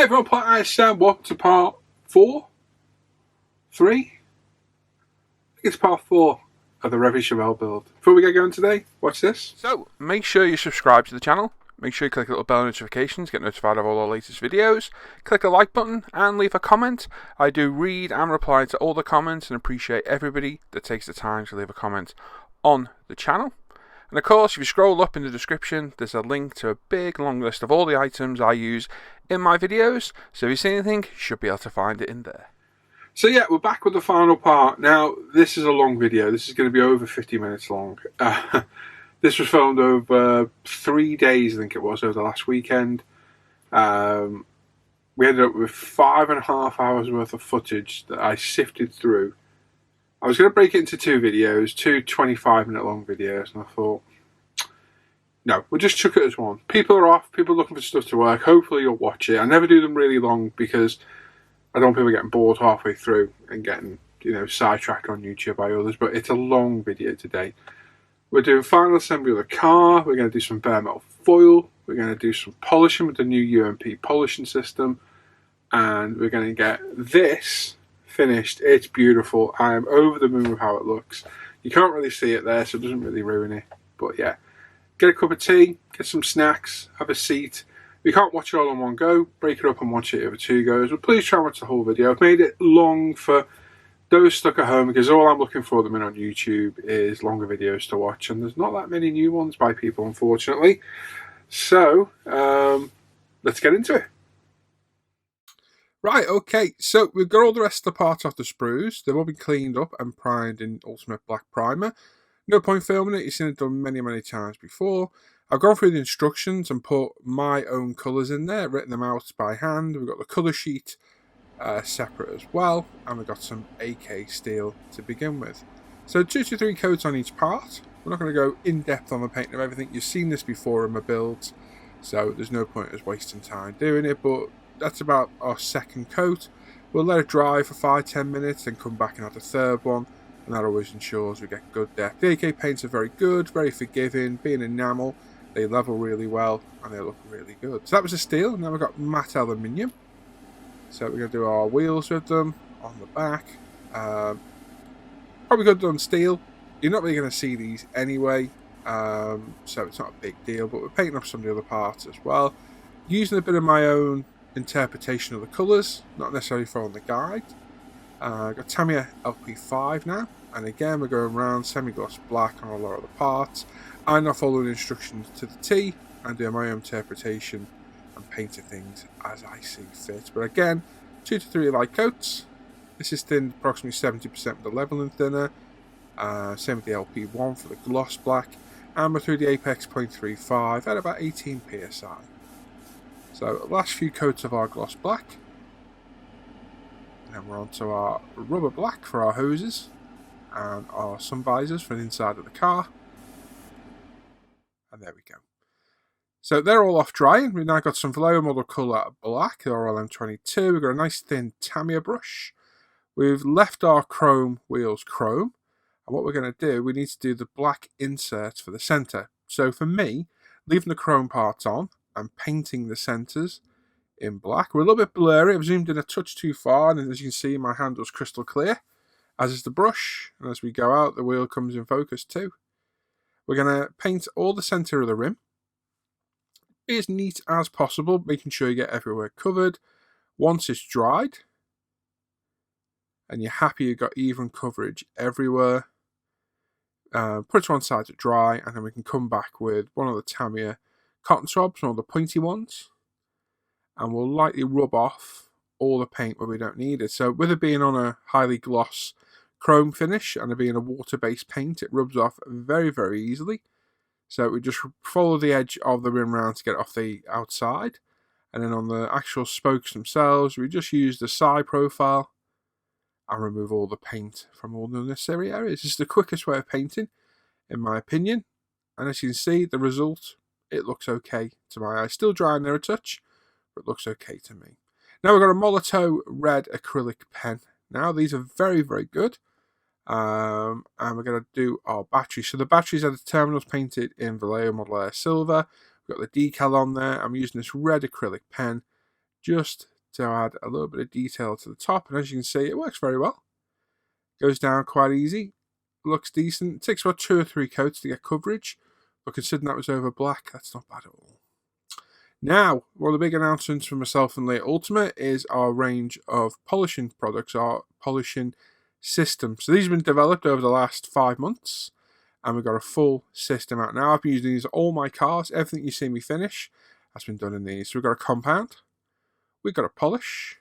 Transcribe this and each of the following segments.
everyone, welcome to part 4? 3? I think it's part 4 of the Revell Chevelle build. Before we get going today, watch this. So, make sure you subscribe to the channel. Make sure you click the little bell notifications, get notified of all our latest videos. Click the like button and leave a comment. I do read and reply to all the comments and appreciate everybody that takes the time to leave a comment on the channel. And of course, if you scroll up in the description, there's a link to a big long list of all the items I use in my videos. So if you see anything, you should be able to find it in there. So yeah, we're back with the final part. Now, this is a long video. This is going to be over 50 minutes long. This was filmed over 3 days, I think it was, over the last weekend. We ended up with 5.5 hours worth of footage that I sifted through. I was going to break it into 2 videos, 2 25-minute long videos, and I thought, no, we'll just chuck it as one. People are off, people are looking for stuff to work. Hopefully you'll watch it. I never do them really long because I don't want people getting bored halfway through and getting, sidetracked on YouTube by others, but it's a long video today. We're doing final assembly of the car, we're going to do some bare metal foil, we're going to do some polishing with the new Ump polishing system, and we're going to get this finished. It's beautiful. I am over the moon with how it looks. You can't really see it there, so it doesn't really ruin it, but yeah. Get a cup of tea, get some snacks, have a seat. If you can't watch it all in one go, break it up and watch it over 2 goes, but please try and watch the whole video. I've made it long for those stuck at home because all I'm looking for at the minute on YouTube is longer videos to watch, and there's not that many new ones by people, unfortunately. So, let's get into it. Right, okay, so we've got all the rest of the parts off the sprues. They've all been cleaned up and primed in Ultimate Black Primer. No point filming it, you've seen it done many, many times before. I've gone through the instructions and put my own colours in there, written them out by hand. We've got the colour sheet separate as well, and we've got some AK steel to begin with. So 2 to 3 coats on each part. We're not going to go in depth on the painting of everything. You've seen this before in my builds, so there's no point us wasting time doing it, but that's about our second coat. We'll let it dry for 5-10 minutes, then come back and add the third one, and that always ensures we get good depth. The AK paints are very good, very forgiving, being enamel, they level really well, and they look really good. So that was the steel. Now we've got matte aluminium. So we're going to do our wheels with them on the back. Probably good on steel. You're not really going to see these anyway, so it's not a big deal, but we're painting up some of the other parts as well. Using a bit of my own interpretation of the colours, not necessarily following the guide. I've got Tamiya LP5 now, and again we're going around semi-gloss black on a lot of the parts. I'm not following instructions to the T, and doing my own interpretation and painting things as I see fit. But again, 2 to 3 light coats. This is thinned approximately 70% with the leveling thinner. Same with the LP1 for the gloss black, and we're through the Apex 0.35 at about 18 psi. So last few coats of our gloss black. And we're on to our rubber black for our hoses and our sun visors for the inside of the car. And there we go. So they're all off drying. We've now got some Vallejo model colour black, the RLM22. We've got a nice thin Tamiya brush. We've left our chrome wheels chrome. And what we're going to do, we need to do the black inserts for the centre. So for me, leaving the chrome parts on and painting the centres in black. We're a little bit blurry. I've zoomed in a touch too far, and as you can see, my handle's crystal clear, as is the brush. And as we go out, the wheel comes in focus too. We're going to paint all the centre of the rim. Be as neat as possible, making sure you get everywhere covered. Once it's dried, and you're happy you've got even coverage everywhere, put it to one side to dry, and then we can come back with one of the Tamiya cotton swabs, one of the pointy ones, and we'll lightly rub off all the paint where we don't need it. So with it being on a highly gloss chrome finish and it being a water-based paint, it rubs off very, very easily. So we just follow the edge of the rim round to get it off the outside, and then on the actual spokes themselves, we just use the side profile and remove all the paint from all the necessary areas. This is the quickest way of painting, in my opinion. And as you can see, the result, it looks okay to my eye. Still drying there a touch, but it looks okay to me. Now we've got a Molotow red acrylic pen. Now these are very, very good. And we're going to do our batteries. So the batteries are the terminals painted in Vallejo Model Air Silver. We've got the decal on there. I'm using this red acrylic pen just to add a little bit of detail to the top, and as you can see, it works very well. Goes down quite easy, looks decent. It takes about 2 or 3 coats to get coverage, but considering that was over black, that's not bad at all. Now, one of the big announcements from myself and Leah Ultimate is our range of polishing products, our polishing system. So these have been developed over the last 5 months, and we've got a full system out now. I've been using these on all my cars. Everything you see me finish has been done in these. So we've got a compound, we've got a polish,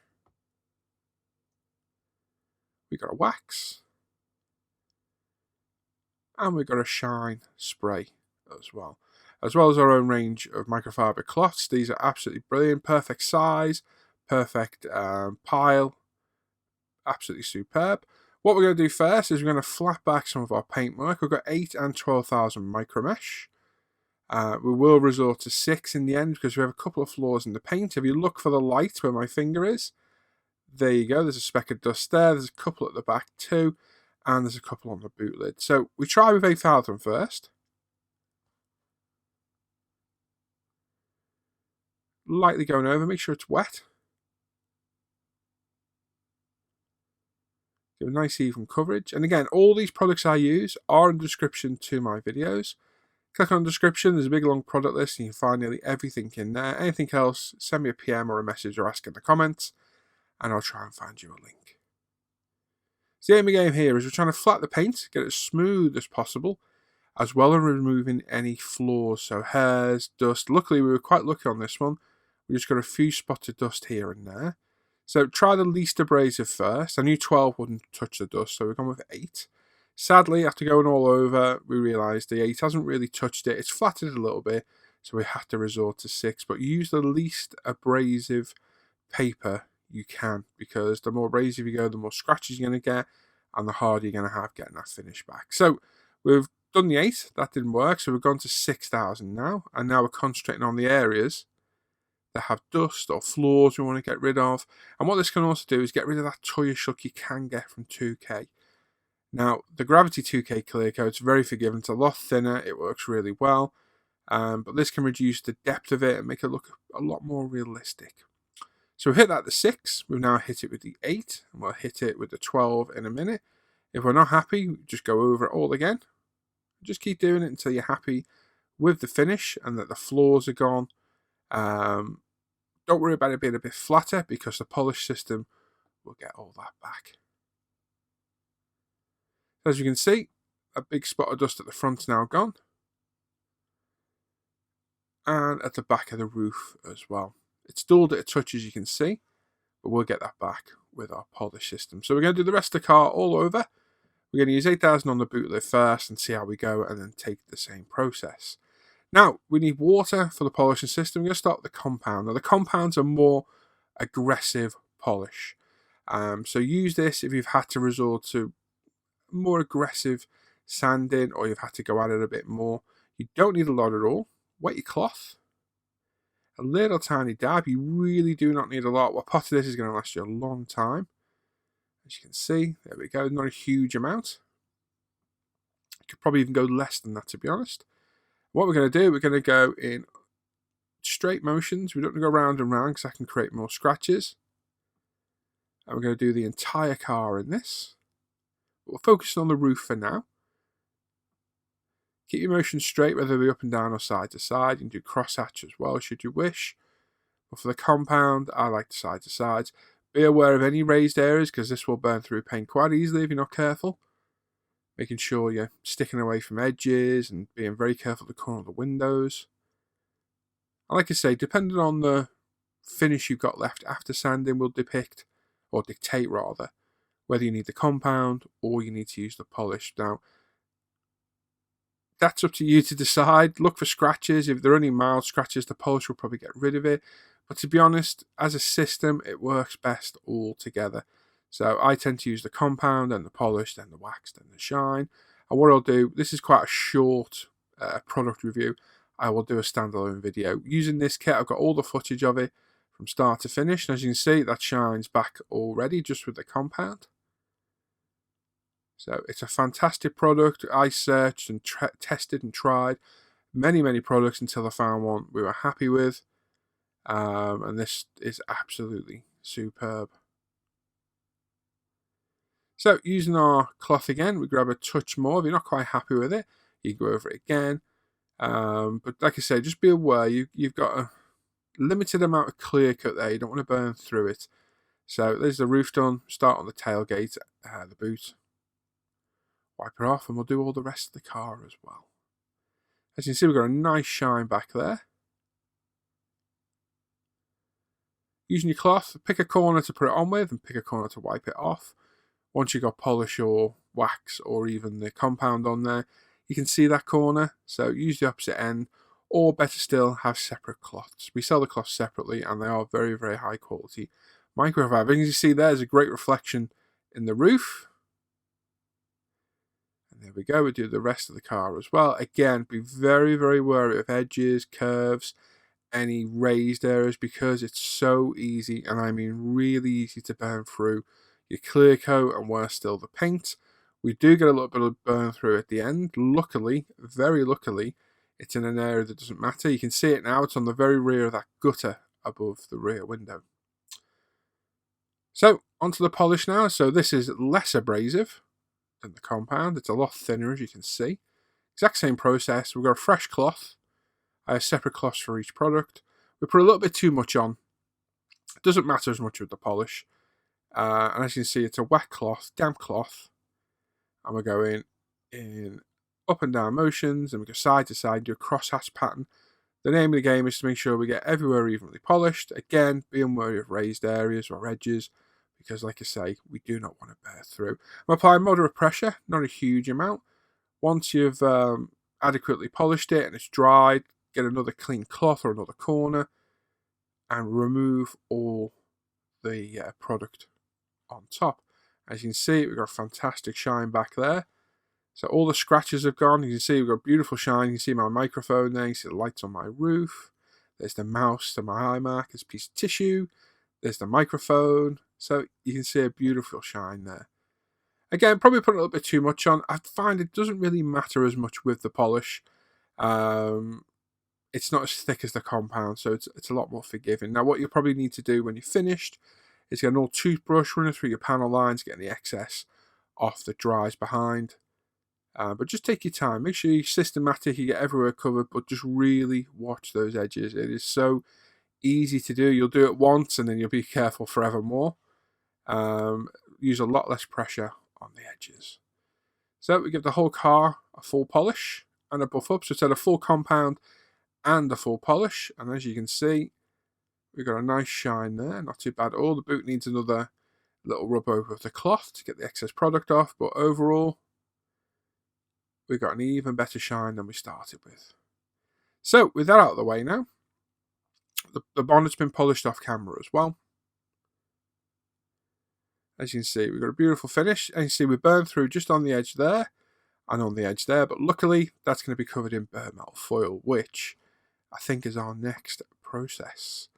we've got a wax, and we've got a shine spray as well as our own range of microfiber cloths. These are absolutely brilliant, perfect size, perfect pile, absolutely superb. What we're going to do first is we're going to flat back some of our paintwork. We've got 8 and 12,000 micro mesh. We will resort to 6 in the end because we have a couple of flaws in the paint. If you look for the light where my finger is, there you go, there's a speck of dust there, there's a couple at the back too, and there's a couple on the boot lid. So we try with 8,000 first. Lightly going over, make sure it's wet. Give a nice even coverage. And again, all these products I use are in the description to my videos. Click on the description, there's a big long product list and you can find nearly everything in there. Anything else, send me a PM or a message or ask in the comments and I'll try and find you a link. So the aim of the game here is we're trying to flat the paint, get it as smooth as possible, as well as removing any flaws, so hairs, dust. Luckily we were quite lucky on this one. We just got a few spots of dust here and there. So try the least abrasive first. I knew 12 wouldn't touch the dust, so we've gone with 8. Sadly, after going all over, we realised the 8 hasn't really touched it. It's flattered it a little bit, so we had to resort to 6. But use the least abrasive paper you can, because the more abrasive you go, the more scratches you're going to get, and the harder you're going to have getting that finish back. So we've done the 8. That didn't work, so we've gone to 6,000 now. And now we're concentrating on the areas that have dust or flaws we want to get rid of. And what this can also do is get rid of that toyish look you can get from 2K. Now, the Gravity 2K clear coat's very forgiving. It's a lot thinner. It works really well. But this can reduce the depth of it and make it look a lot more realistic. So we've hit that at the 6. We've now hit it with the 8. And we'll hit it with the 12 in a minute. If we're not happy, just go over it all again. Just keep doing it until you're happy with the finish and that the flaws are gone. Don't worry about it being a bit flatter because the polish system will get all that back. As you can see, a big spot of dust at the front's now gone. And at the back of the roof as well. It's dulled it a touch, as you can see, but we'll get that back with our polish system. So we're going to do the rest of the car all over. We're going to use 8,000 on the boot lid first and see how we go, and then take the same process. Now, we need water for the polishing system. We're going to start with the compound. Now, the compounds are more aggressive polish. So use this if you've had to resort to more aggressive sanding or you've had to go at it a bit more. You don't need a lot at all. Wet your cloth. A little tiny dab. You really do not need a lot. What pot of this is going to last you a long time. As you can see, there we go. Not a huge amount. You could probably even go less than that, to be honest. What we're going to do, we're going to go in straight motions. We don't want to go round and round because that can create more scratches. And we're going to do the entire car in this. But we're focusing on the roof for now. Keep your motion straight, whether it be up and down or side to side. You can do crosshatch as well, should you wish. But for the compound, I like the side to sides. Be aware of any raised areas because this will burn through paint quite easily if you're not careful. Making sure you're sticking away from edges and being very careful to corner the windows. And like I say, depending on the finish you've got left after sanding will dictate rather, whether you need the compound or you need to use the polish. Now, that's up to you to decide. Look for scratches. If there are any mild scratches, the polish will probably get rid of it. But to be honest, as a system, it works best all together. So I tend to use the compound, then the polish, then the wax, then the shine. And what I'll do, this is quite a short product review. I will do a standalone video. Using this kit, I've got all the footage of it from start to finish. And as you can see, that shines back already just with the compound. So it's a fantastic product. I searched and tested and tried many products until I found one we were happy with. And this is absolutely Superb. So using our cloth again, we grab a touch more. If you're not quite happy with it, you go over it again. But like I say, just be aware you've got a limited amount of clear coat there. You don't want to burn through it. So there's the roof done. Start on the tailgate, the boot. Wipe it off, and we'll do all the rest of the car as well. As you can see, we've got a nice shine back there. Using your cloth, pick a corner to put it on with and pick a corner to wipe it off. Once you've got polish or wax or even the compound on there, you can see that corner. So use the opposite end, or better still, have separate cloths. We sell the cloths separately, and they are very, very high quality microfiber. As you see, there's a great reflection in the roof. And there we go. We do the rest of the car as well. Again, be very, very wary of edges, curves, any raised areas, because it's so easy, and I mean really easy, to burn through your clear coat and worse still the paint. We do get a little bit of burn through at the end. Luckily, very luckily, it's in an area that doesn't matter. You can see it now. It's on the very rear of that gutter above the rear window. So onto the polish now. So this is less abrasive than the compound. It's a lot thinner, as you can see. Exact same process. We've got a fresh cloth. I have separate cloths for each product. We put a little bit too much on. It doesn't matter as much with the polish. And as you can see, it's a wet cloth, damp cloth. And we're going in up and down motions, and we go side to side, do a crosshatch pattern. The name of the game is to make sure we get everywhere evenly polished. Again, being wary of raised areas or edges, because like I say, we do not want to bear through. I'm applying moderate pressure, not a huge amount. Once you've adequately polished it and it's dried, get another clean cloth or another corner and remove all the product on top. As you can see, we've got a fantastic shine back there. So all the scratches have gone. You can see we've got a beautiful shine. You can see my microphone there. You can see the lights on my roof. There's the mouse to my eye mark. There's a piece of tissue. There's the microphone. So you can see a beautiful shine there. Again, probably put a little bit too much on. I find it doesn't really matter as much with the polish. It's not as thick as the compound, so it's a lot more forgiving. Now, what you'll probably need to do when you're finished is get an old toothbrush running through your panel lines, getting the excess off that dries behind. But just take your time. Make sure you're systematic, you get everywhere covered, but just really watch those edges. It is so easy to do. You'll do it once and then you'll be careful forevermore. Use a lot less pressure on the edges. So we give the whole car a full polish and a buff up. So it's had a full compound and a full polish. And as you can see, we've got a nice shine there. Not too bad at all. The boot needs another little rub over the cloth to get the excess product off. But overall, we've got an even better shine than we started with. So with that out of the way now, the bonnet's been polished off camera as well. As you can see, we've got a beautiful finish. And you can see we burned through just on the edge there and on the edge there. But luckily, that's going to be covered in bare metal foil, which I think is our next process.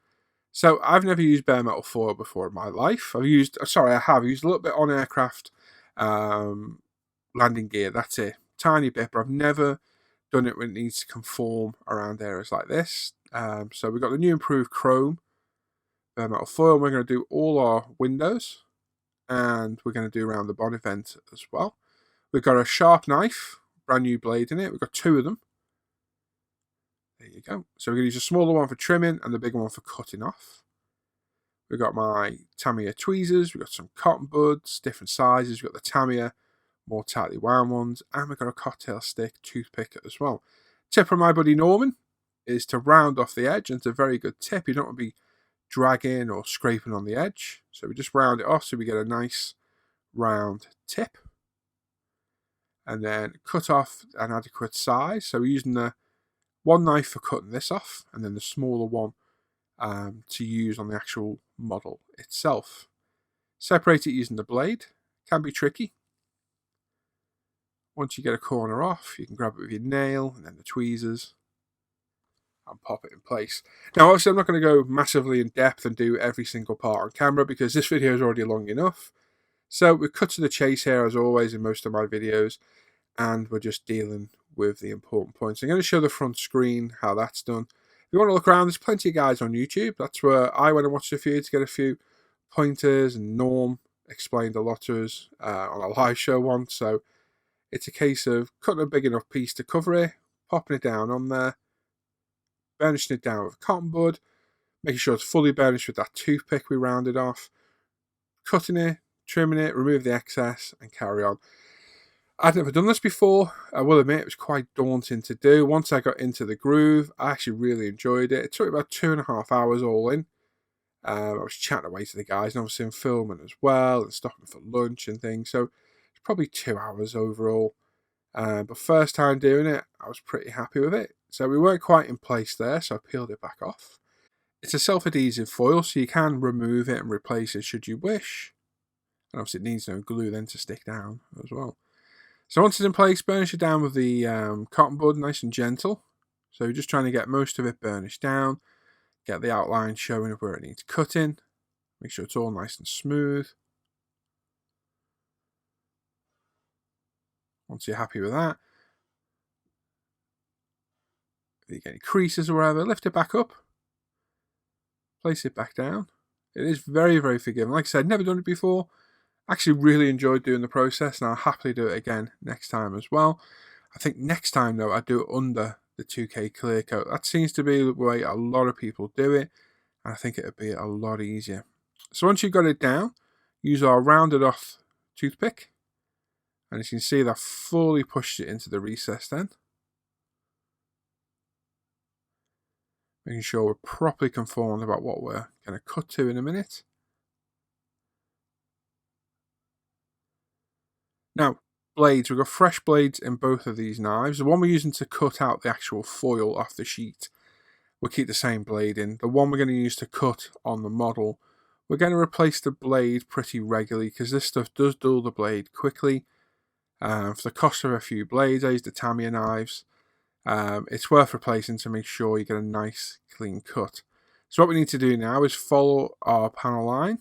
So I've never used bare metal foil before in my life. I have used a little bit on aircraft landing gear. That's it. Tiny bit, but I've never done it when it needs to conform around areas like this. So we've got the new improved chrome bare metal foil. We're going to do all our windows, and we're going to do around the bonnet vent as well. We've got a sharp knife, brand new blade in it. We've got two of them. There you go. So we're going to use a smaller one for trimming and the bigger one for cutting off. We've got my Tamiya tweezers. We've got some cotton buds, different sizes. We've got the Tamiya, more tightly wound ones, and we've got a cocktail stick toothpick as well. Tip from my buddy Norman is to round off the edge, and it's a very good tip. You don't want to be dragging or scraping on the edge, so we just round it off so we get a nice round tip, and then cut off an adequate size. So we're using the one knife for cutting this off, and then the smaller one to use on the actual model itself. Separate it using the blade. Can be tricky. Once you get a corner off, you can grab it with your nail and then the tweezers and pop it in place. Now, obviously, I'm not going to go massively in depth and do every single part on camera because this video is already long enough. So we cut to the chase here, as always, in most of my videos, and we're just dealing with the important points. I'm going to show the front screen, how that's done. If you want to look around, there's plenty of guys on YouTube. That's where I went and watched a few to get a few pointers, and Norm explained a lot to us on a live show once. So it's a case of cutting a big enough piece to cover it, popping it down on there, burnishing it down with a cotton bud, making sure it's fully burnished with that toothpick we rounded off, cutting it, trimming it, remove the excess, and carry on. I'd never done this before. I will admit it was quite daunting to do. Once I got into the groove, I actually really enjoyed it. It took about 2.5 hours all in. I was chatting away to the guys, and obviously I'm filming as well and stopping for lunch and things. So it's probably 2 hours overall. But first time doing it, I was pretty happy with it. So we weren't quite in place there, so I peeled it back off. It's a self-adhesive foil, so you can remove it and replace it should you wish. And obviously it needs no glue then to stick down as well. So once it's in place, burnish it down with the cotton bud, nice and gentle. So you're just trying to get most of it burnished down, get the outline showing of where it needs cutting, make sure it's all nice and smooth. Once you're happy with that, if you get any creases or whatever, lift it back up, place it back down. It is very, very forgiving. Like I said, never done it before. Actually really enjoyed doing the process, and I'll happily do it again next time as well. I think next time though, I do it under the 2K clear coat. That seems to be the way a lot of people do it, and I think it would be a lot easier. So once you've got it down, use our rounded off toothpick, and as you can see, that fully pushed it into the recess then. Making sure we're properly conformed about what we're going to cut to in a minute. Now, blades. We've got fresh blades in both of these knives. The one we're using to cut out the actual foil off the sheet, we'll keep the same blade in. The one we're going to use to cut on the model, we're going to replace the blade pretty regularly because this stuff does dull the blade quickly. For the cost of a few blades, I use the Tamiya knives. It's worth replacing to make sure you get a nice clean cut. So what we need to do now is follow our panel line.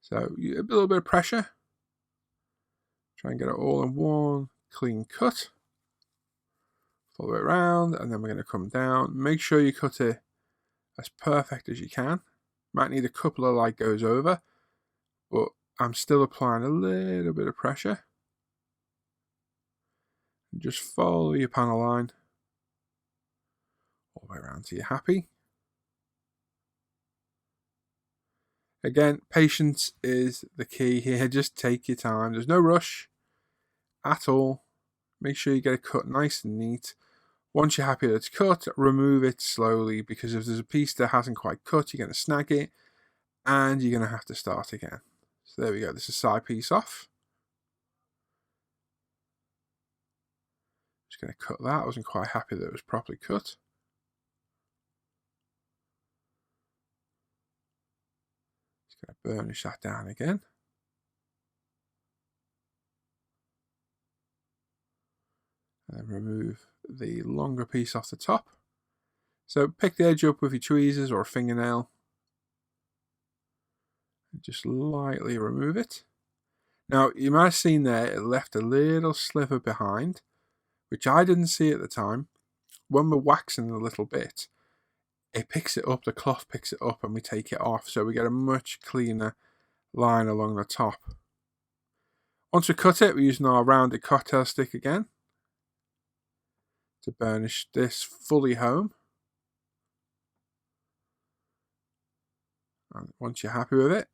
So a little bit of pressure. Try and get it all in one clean cut. Follow it around, and then we're going to come down. Make sure you cut it as perfect as you can. Might need a couple of light goes over, but I'm still applying a little bit of pressure. And just follow your panel line all the way around till you're happy. Again, patience is the key here. Just take your time. There's no rush at all. Make sure you get it cut nice and neat. Once you're happy that it's cut, remove it slowly, because if there's a piece that hasn't quite cut, you're going to snag it and you're going to have to start again. So there we go. This is side piece off. Just going to cut that. I wasn't quite happy that it was properly cut. Going to burnish that down again. And remove the longer piece off the top. So pick the edge up with your tweezers or a fingernail. And just lightly remove it. Now, you might have seen there, it left a little sliver behind, which I didn't see at the time. When we're waxing a little bit, it picks it up, the cloth picks it up, and we take it off, so we get a much cleaner line along the top. Once we cut it, we're using our rounded cocktail stick again to burnish this fully home. And once you're happy with it,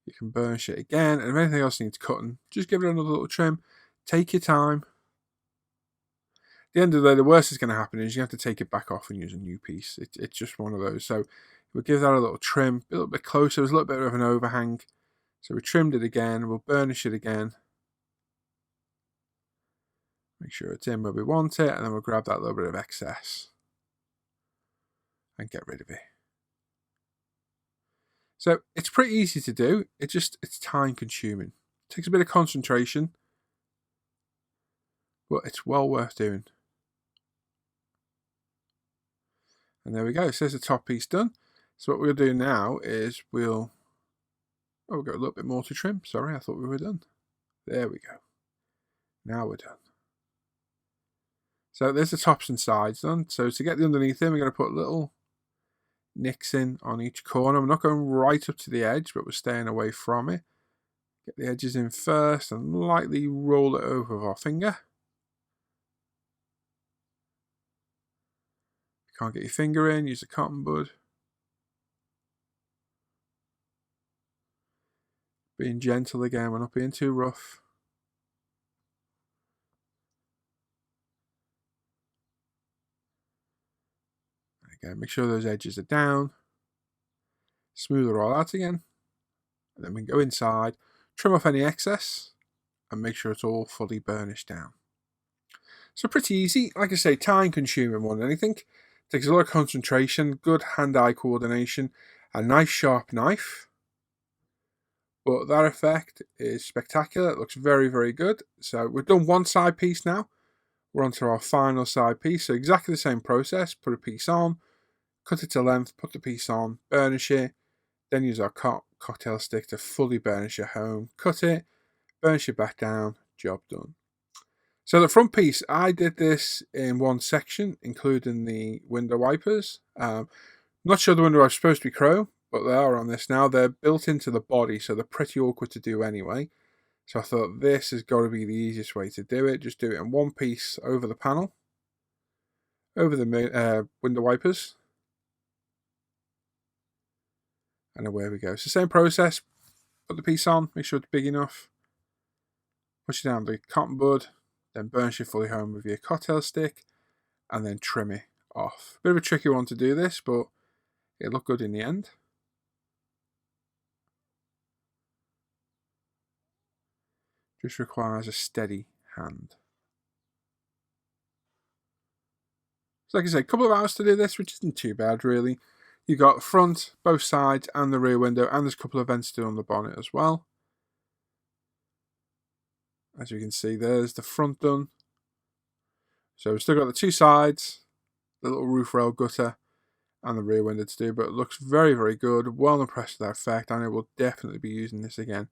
you can burnish it again, and if anything else needs cutting, just give it another little trim. Take your time. At the end of the day, the worst that's going to happen is you have to take it back off and use a new piece. It's just one of those. So we'll give that a little trim, a little bit closer. There's a little bit of an overhang. So we trimmed it again. We'll burnish it again. Make sure it's in where we want it, and then we'll grab that little bit of excess and get rid of it. So it's pretty easy to do. It's time consuming. It takes a bit of concentration, but it's well worth doing. And there we go. It says the top piece done. So what we'll do now is we'll go a little bit more to trim. Sorry, I thought we were done. There we go. Now we're done. So there's the tops and sides done. So to get the underneath in, we're going to put little nicks in on each corner. I'm not going right up to the edge, but we're staying away from it. Get the edges in first and lightly roll it over with our finger. If you can't get your finger in, use a cotton bud. Being gentle again, we're not being too rough. Again, make sure those edges are down. Smooth it all out again. And then we can go inside, trim off any excess, and make sure it's all fully burnished down. So pretty easy. Like I say, time consuming more than anything. Takes a lot of concentration, good hand-eye coordination, a nice sharp knife. But that effect is spectacular. It looks very, very good. So we've done one side piece now. We're on to our final side piece. So exactly the same process. Put a piece on, cut it to length, put the piece on, burnish it, then use our cocktail stick to fully burnish it home. Cut it, burnish it back down, job done. So the front piece, I did this in one section, including the window wipers. Not sure the window wipers are supposed to be chrome, but they are on this now. They're built into the body, so they're pretty awkward to do anyway. So I thought this has got to be the easiest way to do it. Just do it in one piece over the panel, over the window wipers. And away we go. So same process, put the piece on, make sure it's big enough. Push it down the cotton bud, then burnish it fully home with your cocktail stick, and then trim it off. Bit of a tricky one to do this, but it looked good in the end. Just requires a steady hand. So like I said, a couple of hours to do this, which isn't too bad really. You got front, both sides, and the rear window, and there's a couple of vents to do on the bonnet as well. As you can see, there's the front done. So we've still got the two sides, the little roof rail gutter, and the rear window to do, but it looks very, very good. Well impressed with that effect, and I will definitely be using this again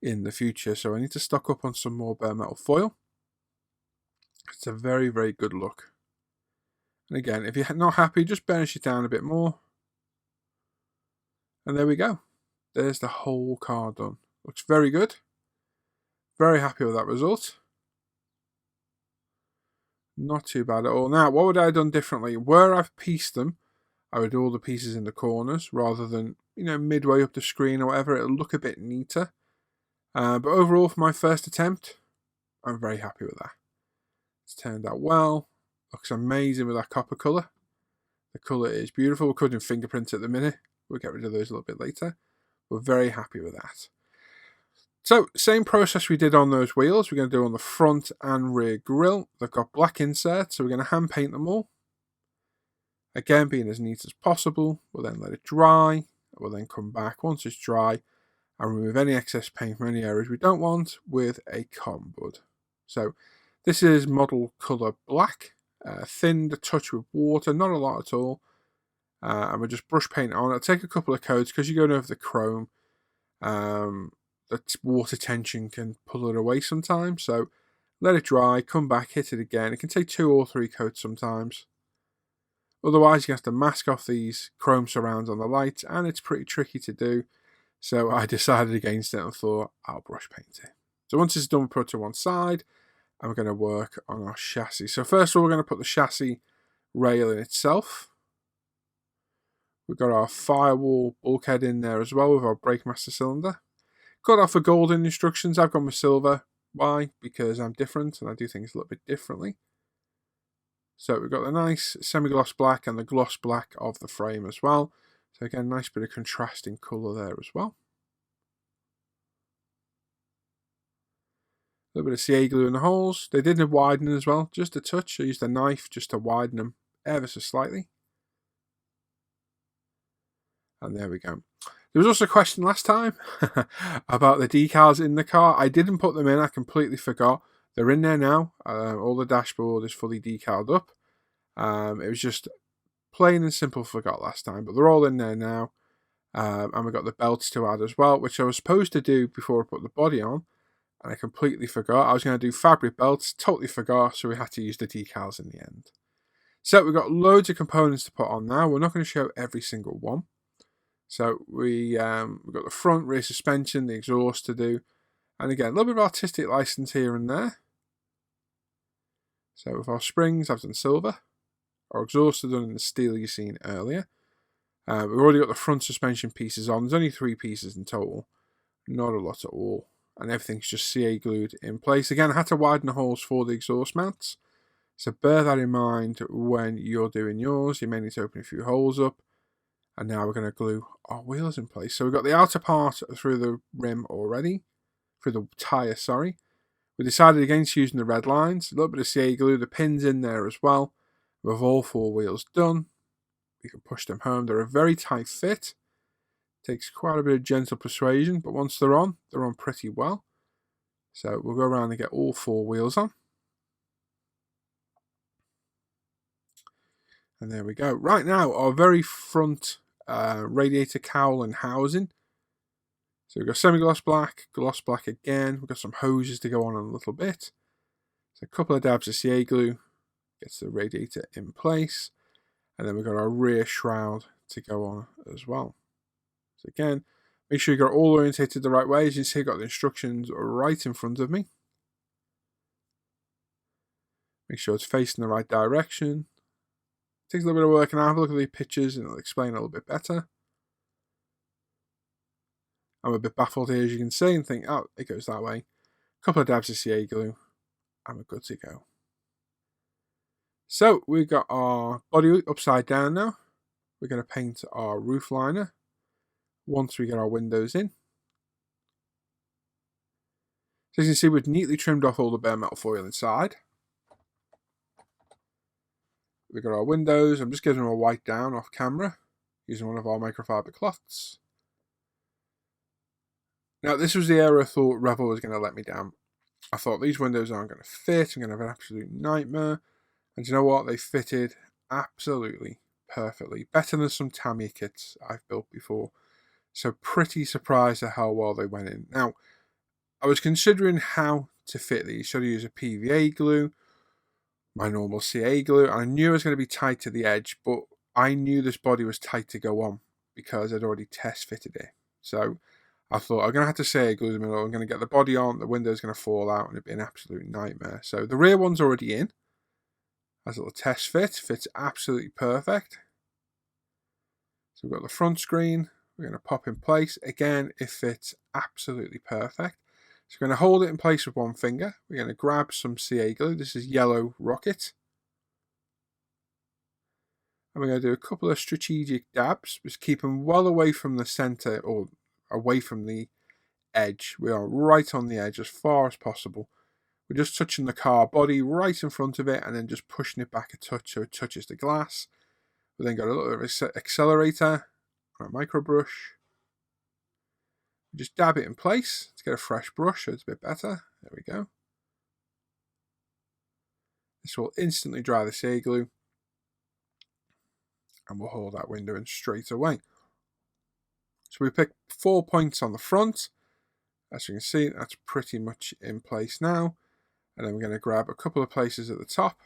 in the future. So I need to stock up on some more bare metal foil. It's a very, very good look. And again, if you're not happy, just burnish it down a bit more. And there we go. There's the whole car done. Looks very good. Very happy with that result. Not too bad at all. Now, what would I have done differently? Where I've pieced them, I would do all the pieces in the corners rather than, midway up the screen or whatever. It'll look a bit neater. But overall, for my first attempt, I'm very happy with that. It's turned out well. Looks amazing with that copper colour. The colour is beautiful. We're cutting fingerprints at the minute. We'll get rid of those a little bit later. We're very happy with that. So, same process we did on those wheels. We're going to do on the front and rear grille. They've got black inserts, so we're going to hand paint them all. Again, being as neat as possible. We'll then let it dry. We'll then come back once it's dry and remove any excess paint from any areas we don't want with a cotton bud. So, this is model colour black. Thinned a touch with water, not a lot at all. And we'll just brush paint on. It'll take a couple of coats because you're going over the chrome. The water tension can pull it away sometimes. So let it dry, come back, hit it again. It can take 2 or 3 coats sometimes. Otherwise, you have to mask off these chrome surrounds on the lights, and it's pretty tricky to do. So I decided against it and thought, I'll brush paint it. So once it's done, we put it to one side, and we're going to work on our chassis. So first of all, we're going to put the chassis rail in itself. We've got our firewall bulkhead in there as well with our brake master cylinder. Got off for golden instructions. I've gone with silver. Why? Because I'm different and I do things a little bit differently. So we've got the nice semi-gloss black and the gloss black of the frame as well. So again, nice bit of contrasting colour there as well. A little bit of CA glue in the holes. They did widen as well, just a touch. I used a knife just to widen them ever so slightly. And there we go. There was also a question last time about the decals in the car. I didn't put them in. I completely forgot. They're in there now. All the dashboard is fully decaled up. It was just plain and simple forgot last time. But they're all in there now. And we've got the belts to add as well, which I was supposed to do before I put the body on. And I completely forgot. I was going to do fabric belts, totally forgot, so we had to use the decals in the end. So we've got loads of components to put on now. We're not going to show every single one. So we've got the front, rear suspension, the exhaust to do. And again, a little bit of artistic license here and there. So with our springs, I've done silver. Our exhaust are done in the steel you've seen earlier. We've already got the front suspension pieces on. There's only 3 pieces in total. Not a lot at all. And everything's just CA glued in place. Again, I had to widen the holes for the exhaust mounts. So bear that in mind when you're doing yours. You may need to open a few holes up. And now we're going to glue our wheels in place. So we've got the outer part through the rim already. Through the tyre, sorry. We decided against using the red lines. A little bit of CA glue. The pins in there as well. With all 4 wheels done, we can push them home. They're a very tight fit. Takes quite a bit of gentle persuasion, but once they're on pretty well. So we'll go around and get all 4 wheels on. And there we go. Right now, our very front radiator cowl and housing. So we've got semi-gloss black again. We've got some hoses to go on a little bit. So a couple of dabs of CA glue gets the radiator in place. And then we've got our rear shroud to go on as well. So again, make sure you got all orientated the right way. As you can see, I've got the instructions right in front of me. Make sure it's facing the right direction. Takes a little bit of work, and I'll have a look at the pictures and it'll explain a little bit better. I'm a bit baffled here, as you can see, and think, oh, it goes that way. A couple of dabs of CA glue, and we're good to go. So we've got our body upside down now. We're going to paint our roof liner once we get our windows in. So as you can see, we've neatly trimmed off all the bare metal foil inside. We've got our windows. I'm just giving them a wipe down off camera using one of our microfiber cloths. Now, this was the area I thought Revell was going to let me down. I thought these windows aren't going to fit. I'm going to have an absolute nightmare. And you know what? They fitted absolutely perfectly. Better than some Tamiya kits I've built before. So pretty surprised at how well they went in. Now, I was considering how to fit these. Should I use a PVA glue? My normal CA glue? I knew it was going to be tight to the edge, but I knew this body was tight to go on because I'd already test fitted it. So I thought I'm going to have to CA glue the middle. I'm going to get the body on, the window's going to fall out, and it'd be an absolute nightmare. So the rear one's already in. As a little test fit, fits absolutely perfect. So we've got the front screen. We're going to pop in place. Again, it fits absolutely perfect. So we're going to hold it in place with one finger. We're going to grab some CA glue. This is yellow rocket. And we're going to do a couple of strategic dabs. Just keep them well away from the center or away from the edge. We are right on the edge as far as possible. We're just touching the car body right in front of it and then just pushing it back a touch so it touches the glass. We then got a little bit of accelerator or a micro brush. Just dab it in place to get a fresh brush so it's a bit better. There we go. This will instantly dry the CA glue and we'll hold that window in straight away. So we picked 4 points on the front. As you can see, that's pretty much in place now. And then we're going to grab a couple of places at the top.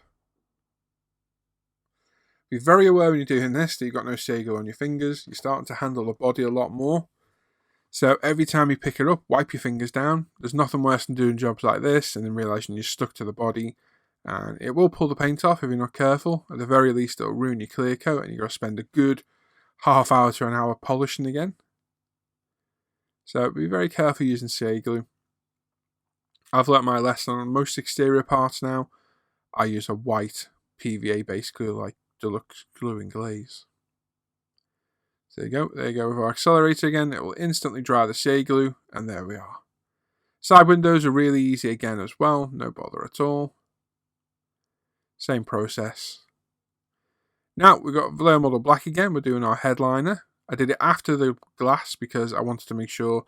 Be very aware when you're doing this that you've got no CA glue on your fingers. You're starting to handle the body a lot more. So every time you pick it up, wipe your fingers down. There's nothing worse than doing jobs like this and then realising you're stuck to the body. And it will pull the paint off if you're not careful. At the very least, it'll ruin your clear coat and you've got to spend a good half hour to an hour polishing again. So be very careful using CA glue. I've learnt my lesson on most exterior parts now. I use a white PVA based glue like Deluxe Glue and Glaze. So there you go with our accelerator again. It will instantly dry the CA glue and there we are. Side windows are really easy again as well. No bother at all. Same process. Now we've got Vallejo Model Black again. We're doing our headliner. I did it after the glass because I wanted to make sure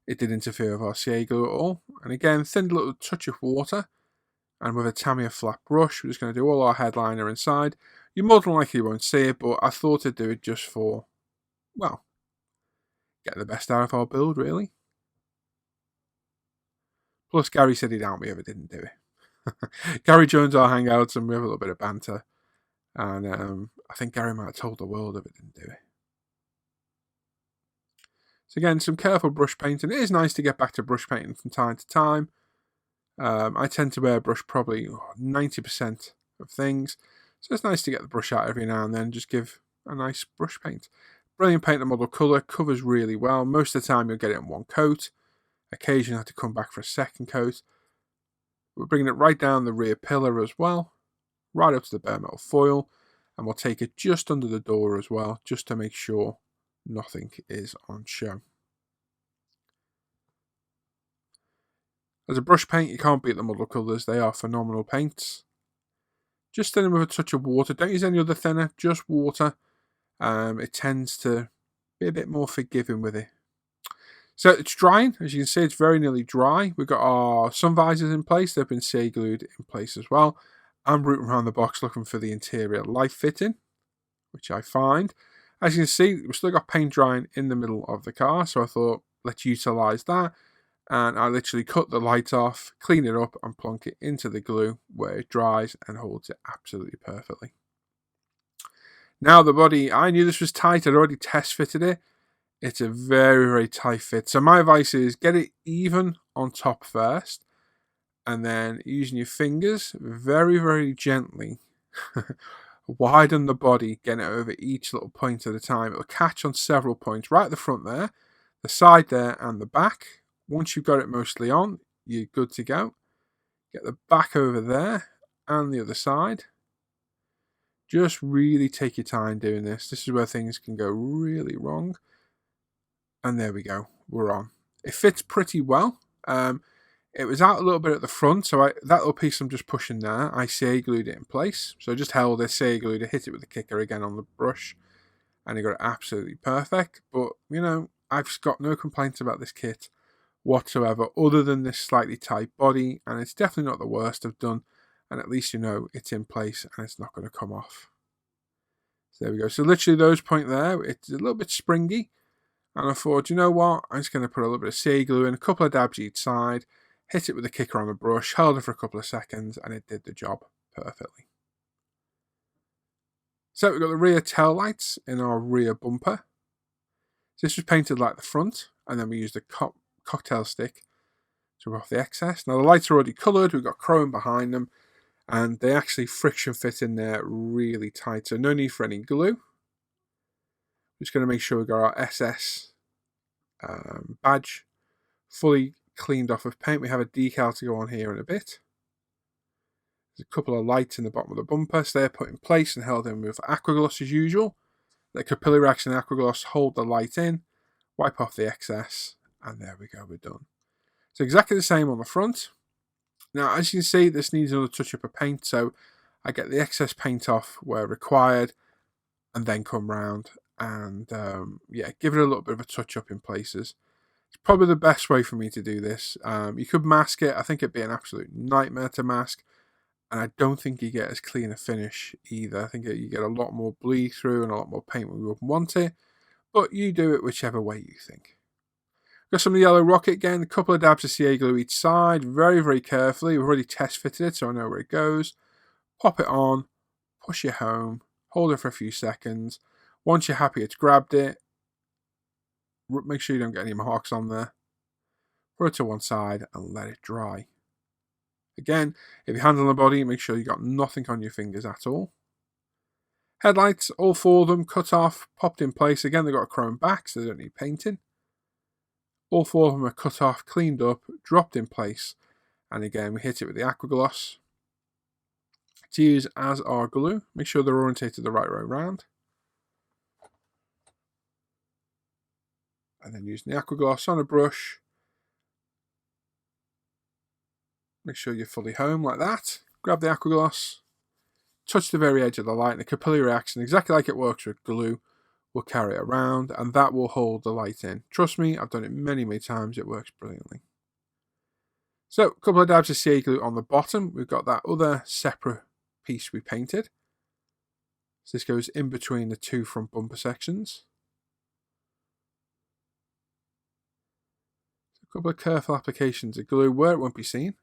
it didn't interfere with our CA glue at all. And again, thin little touch of water. And with a Tamiya flat brush, we're just going to do all our headliner inside. You more than likely won't see it, but I thought I'd do it just for, well, get the best out of our build, really. Plus, Gary said he'd help me if I didn't do it. Gary joins our Hangouts and we have a little bit of banter. And I think Gary might have told the world if I didn't do it. So again, some careful brush painting. It is nice to get back to brush painting from time to time. I tend to airbrush probably 90% of things. So it's nice to get the brush out every now and then, just give a nice brush paint. Brilliant paint the model colour, covers really well. Most of the time you'll get it in one coat. Occasionally I have to come back for a second coat. We're bringing it right down the rear pillar as well, right up to the bare metal foil, and we'll take it just under the door as well, just to make sure nothing is on show. As a brush paint, you can't beat the model colours. They are phenomenal paints. Just thin them with a touch of water. Don't use any other thinner, just water. It tends to be a bit more forgiving with it. So it's drying. As you can see, it's very nearly dry. We've got our sun visors in place. They've been CA glued in place as well. I'm rooting around the box looking for the interior light fitting, which I find. As you can see, we've still got paint drying in the middle of the car. So I thought, let's utilise that. And I literally cut the light off, clean it up and plonk it into the glue where it dries and holds it absolutely perfectly. Now the body, I knew this was tight. I'd already test fitted it. It's a very, very tight fit. So my advice is get it even on top first. And then using your fingers very, very gently widen the body, getting it over each little point at a time. It'll catch on several points right at the front there, the side there and the back. Once you've got it mostly on, you're good to go. Get the back over there and the other side. Just really take your time doing this. This is where things can go really wrong. And there we go. We're on. It fits pretty well. It was out a little bit at the front, so that little piece I'm just pushing there, I CA glued it in place. So I just held it, CA glued it, hit it with the kicker again on the brush, and it got it absolutely perfect. But, you know, I've got no complaints about this kit whatsoever, other than this slightly tight body, and it's definitely not the worst I've done, and at least you know it's in place and it's not going to come off. So there we go. So literally those point there, it's a little bit springy, and I thought, you know what, I'm just going to put a little bit of CA glue in, a couple of dabs each side, hit it with a kicker on the brush, held it for a couple of seconds, and it did the job perfectly. So we've got the rear tail lights in our rear bumper. So this was painted like the front, and then we used a cocktail stick to rub off the excess. Now the lights are already coloured, we've got chrome behind them, and they actually friction fit in there really tight, so no need for any glue. Just going to make sure we've got our SS badge fully cleaned off of paint. We have a decal to go on here in a bit. There's a couple of lights in the bottom of the bumper, so they're put in place and held in with aquagloss as usual. The capillary action aquagloss hold the light in, wipe off the excess, and there we go, we're done. So exactly the same on the front. Now, as you can see, this needs another touch-up of paint, so I get the excess paint off where required, and then come round and give it a little bit of a touch-up in places. It's probably the best way for me to do this. You could mask it. I think it'd be an absolute nightmare to mask, and I don't think you get as clean a finish either. I think you get a lot more bleed through and a lot more paint when we wouldn't want it, but you do it whichever way you think. Got some of the yellow rocket again, a couple of dabs of CA glue each side, very, very carefully. We've already test fitted it, so I know where it goes. Pop it on, push it home, hold it for a few seconds. Once you're happy it's grabbed it, make sure you don't get any marks on there. Put it to one side and let it dry. Again, if you hand on the body, make sure you got nothing on your fingers at all. Headlights, all four of them, cut off, popped in place. Again, they've got a chrome back, so they don't need painting. All four of them are cut off, cleaned up, dropped in place. And again, we hit it with the aquagloss to use as our glue. Make sure they're orientated the right way around. And then using the aquagloss on a brush. Make sure you're fully home like that. Grab the aquagloss, touch the very edge of the light, and the capillary action, exactly like it works with glue, will carry it around, and that will hold the light in. Trust me, I've done it many, many times. It works brilliantly. So, a couple of dabs of CA glue on the bottom. We've got that other separate piece we painted. So this goes in between the two front bumper sections. couple of careful applications of glue where it won't be seen.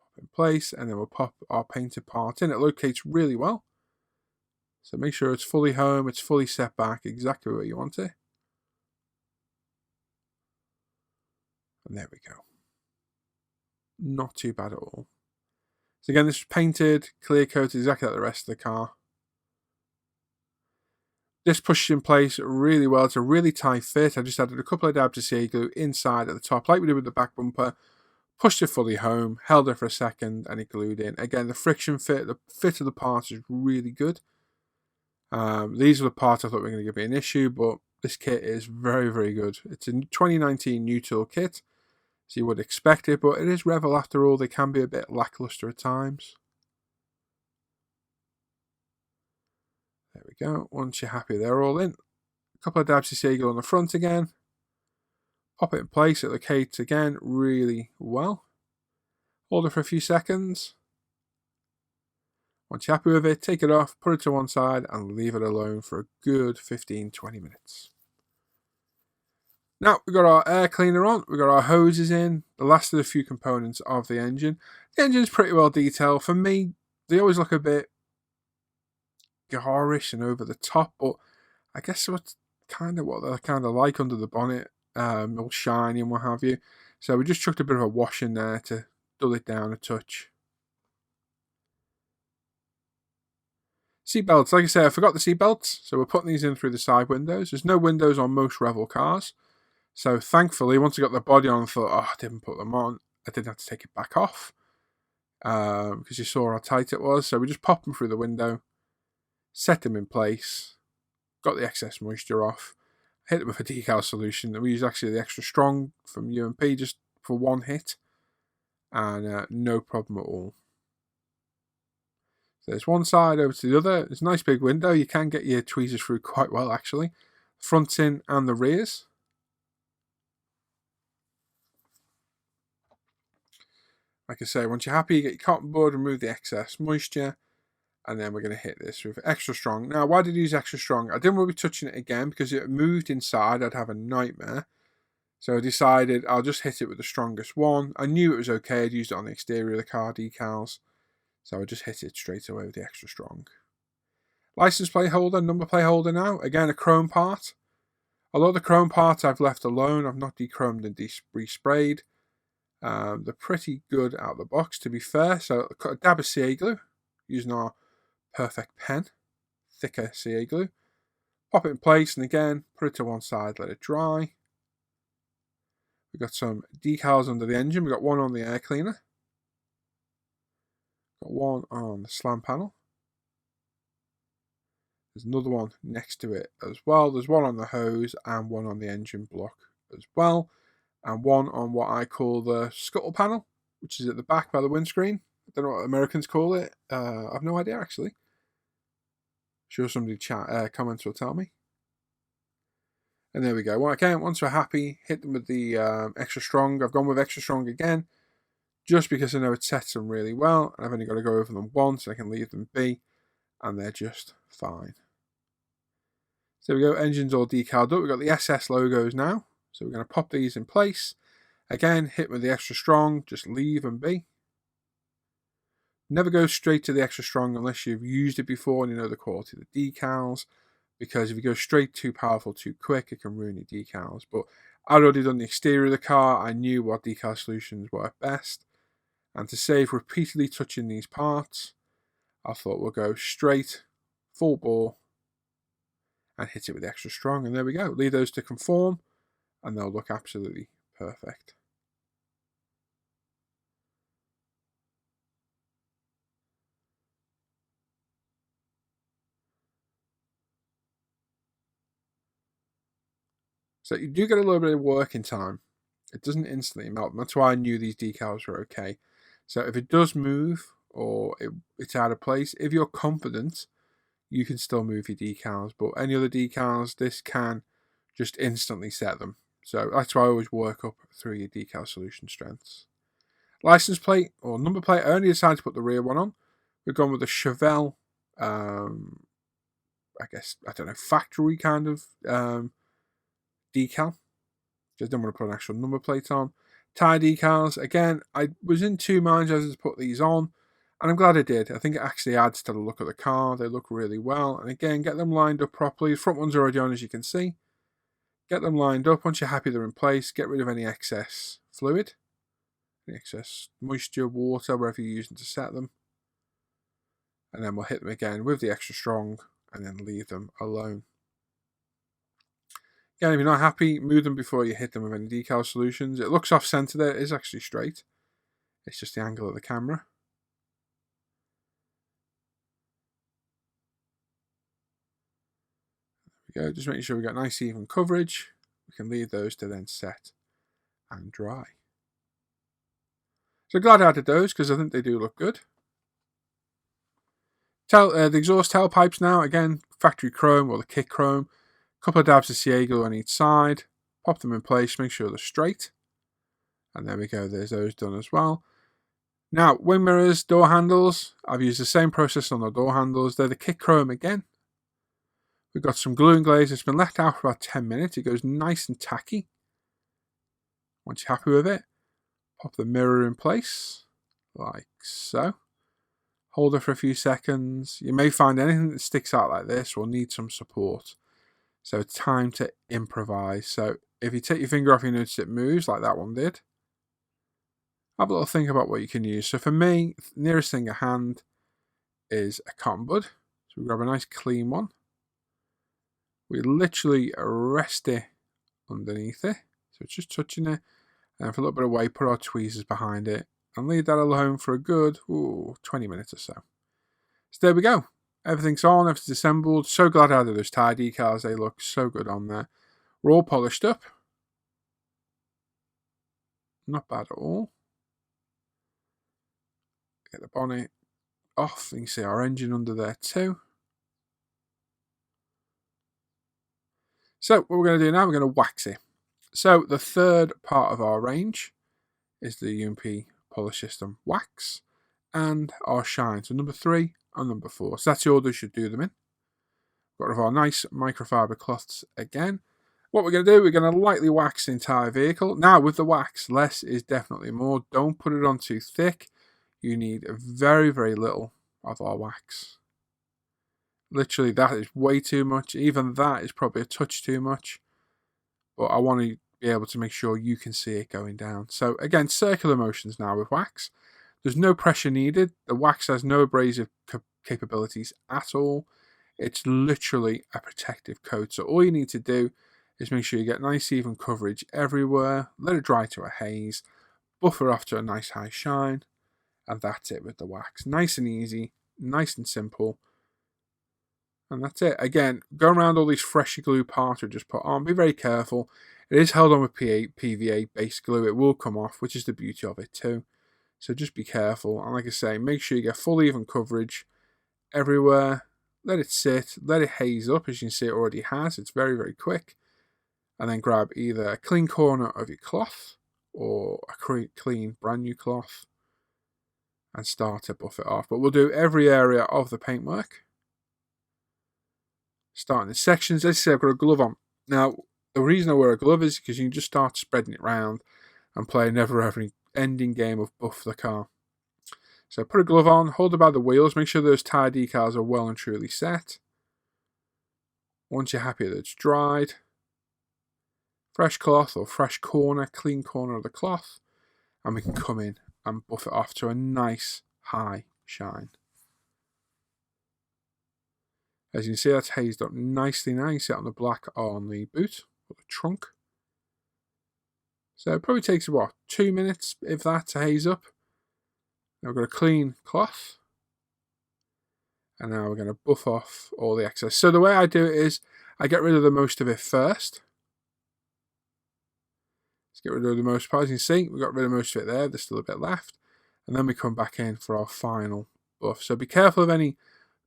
Pop in place, and then we'll pop our painted part in. It locates really well. So make sure it's fully home, it's fully set back, exactly where you want it. And there we go. Not too bad at all. So again, this is painted, clear coated, exactly like the rest of the car. This pushes in place really well. It's a really tight fit. I just added a couple of dabs of CA glue inside at the top, like we did with the back bumper. Pushed it fully home, held it for a second, and it glued in. Again, the friction fit, the fit of the parts is really good. These are the parts I thought were going to be an issue, but this kit is very, very good. It's a 2019 new tool kit, so you would expect it, but it is Revell after all. They can be a bit lackluster at times. There we go. Once you're happy, they're all in. A couple of dabs of CA glue on the front again. Pop it in place. It locates again really well. Hold it for a few seconds. Once you're happy with it, take it off, put it to one side, and leave it alone for a good 15-20 minutes. Now, we've got our air cleaner on, we've got our hoses in, the last of the few components of the engine. The engine's pretty well detailed. For me, they always look a bit garish and over the top, but I guess that's kind of what they're kind of like under the bonnet, all shiny and what have you. So we just chucked a bit of a wash in there to dull it down a touch. Seatbelts, like I say, I forgot the seatbelts, so we're putting these in through the side windows. There's no windows on most Revell cars, so thankfully, once I got the body on, I thought, oh, I didn't put them on. I didn't have to take it back off, because you saw how tight it was. So we just popped them through the window, set them in place, got the excess moisture off, hit them with a decal solution. We use actually the extra strong from Ump just for one hit, and no problem at all. So there's one side over to the other. There's a nice big window. You can get your tweezers through quite well, actually. Fronts in and the rears. Like I say, once you're happy, you get your cotton bud, remove the excess moisture, and then we're going to hit this with extra strong. Now, why did I use extra strong? I didn't want to be touching it again because if it moved inside, I'd have a nightmare. So I decided I'll just hit it with the strongest one. I knew it was okay. I'd used it on the exterior of the car decals. So I just hit it straight away with the extra strong. License plate holder, number plate holder now. Again, a chrome part. Although the chrome parts I've left alone, I've not de-chromed and resprayed. They're pretty good out of the box, to be fair. So I cut a dab of CA glue using our perfect pen, thicker CA glue. Pop it in place, and again, put it to one side, let it dry. We've got some decals under the engine. We've got one on the air cleaner. Got one on the slam panel. There's another one next to it as well. There's one on the hose and one on the engine block as well. And one on what I call the scuttle panel, which is at the back by the windscreen. I don't know what Americans call it. I've no idea, actually. Sure somebody comments will tell me. And there we go. Well, again, once we're happy, hit them with the extra strong. I've gone with extra strong again, just because I know it sets them really well. And I've only got to go over them once, I can leave them be, and they're just fine. So there we go, engine's all decaled up. We've got the SS logos now. So we're going to pop these in place. Again, hit with the extra strong, just leave them be. Never go straight to the extra strong unless you've used it before and you know the quality of the decals. Because if you go straight too powerful too quick, it can ruin your decals. But I'd already done the exterior of the car. I knew what decal solutions work best. And to save repeatedly touching these parts, I thought we'll go straight, full bore, and hit it with extra strong. And there we go. Leave those to conform, and they'll look absolutely perfect. So you do get a little bit of working time. It doesn't instantly melt. That's why I knew these decals were okay. So if it does move or it's out of place, if you're confident, you can still move your decals. But any other decals, this can just instantly set them. So that's why I always work up through your decal solution strengths. License plate or number plate, I only decided to put the rear one on. We've gone with a Chevelle, I guess, I don't know, factory kind of decal. Just don't want to put an actual number plate on. Tyre decals, again, I was in two minds as to put these on, and I'm glad I did. I think it actually adds to the look of the car. They look really well. And again, get them lined up properly. The front ones are already on, as you can see. Get them lined up. Once you're happy they're in place, get rid of any excess fluid, any excess moisture, water, wherever you're using to set them. And then we'll hit them again with the extra strong and then leave them alone. Again, if you're not happy, move them before you hit them with any decal solutions. It looks off-center there. It is actually straight. It's just the angle of the camera. There we go. Just making sure we've got nice even coverage. We can leave those to then set and dry. So glad I added those because I think they do look good. The exhaust tailpipes now, again, factory chrome or the kit chrome. Couple of dabs of CA glue on each side. Pop them in place, make sure they're straight. And there we go, there's those done as well. Now, wing mirrors, door handles. I've used the same process on the door handles. They're the kit chrome again. We've got some glue and glaze. It's been left out for about 10 minutes. It goes nice and tacky. Once you're happy with it, pop the mirror in place, like so. Hold it for a few seconds. You may find anything that sticks out like this will need some support. So it's time to improvise. So if you take your finger off, you notice it moves like that one did. Have a little think about what you can use. So for me, the nearest thing at hand is a cotton bud. So we grab a nice clean one. We literally rest it underneath it. So it's just touching it. And for a little bit of weight, put our tweezers behind it. And leave that alone for a good 20 minutes or so. So there we go. Everything's on, everything's assembled. So glad I added those tyre decals. They look so good on there. We're all polished up. Not bad at all. Get the bonnet off. You can see our engine under there too. So what we're going to do now, we're going to wax it. So the third part of our range is the Ump Polish System Wax and our shine. So number 3 and number 4. So that's the order you should do them in. Got rid of our nice microfiber cloths again. What we're going to do, we're going to lightly wax the entire vehicle. Now with the wax, less is definitely more. Don't put it on too thick. You need very, very little of our wax. Literally, that is way too much. Even that is probably a touch too much. But I want to be able to make sure you can see it going down. So again, circular motions now with wax. There's no pressure needed. The wax has no abrasive capabilities at all. It's literally a protective coat. So all you need to do is make sure you get nice even coverage everywhere. Let it dry to a haze. Buffer off to a nice high shine. And that's it with the wax. Nice and easy. Nice and simple. And that's it. Again, go around all these freshly glue parts we just put on. Be very careful. It is held on with PVA base glue. It will come off, which is the beauty of it too. So just be careful. And like I say, make sure you get full even coverage everywhere. Let it sit. Let it haze up. As you can see, it already has. It's very, very quick. And then grab either a clean corner of your cloth or a clean brand new cloth and start to buff it off. But we'll do every area of the paintwork. Starting in sections. Let's say I've got a glove on. Now, the reason I wear a glove is because you can just start spreading it around and play a never-ending game of buff the car. So put a glove on, hold it by the wheels, make sure those tyre decals are well and truly set. Once you're happy that it's dried, fresh cloth or fresh corner, clean corner of the cloth, and we can come in and buff it off to a nice high shine. As you can see, that's hazed up nicely now. You can see it on the black on the boot or the trunk. So it probably takes about 2 minutes, if that, to haze up. Now we've got a clean cloth. And now we're going to buff off all the excess. So the way I do it is I get rid of the most of it first. Let's get rid of the most part. As you can see, we got rid of most of it there. There's still a bit left. And then we come back in for our final buff. So be careful of any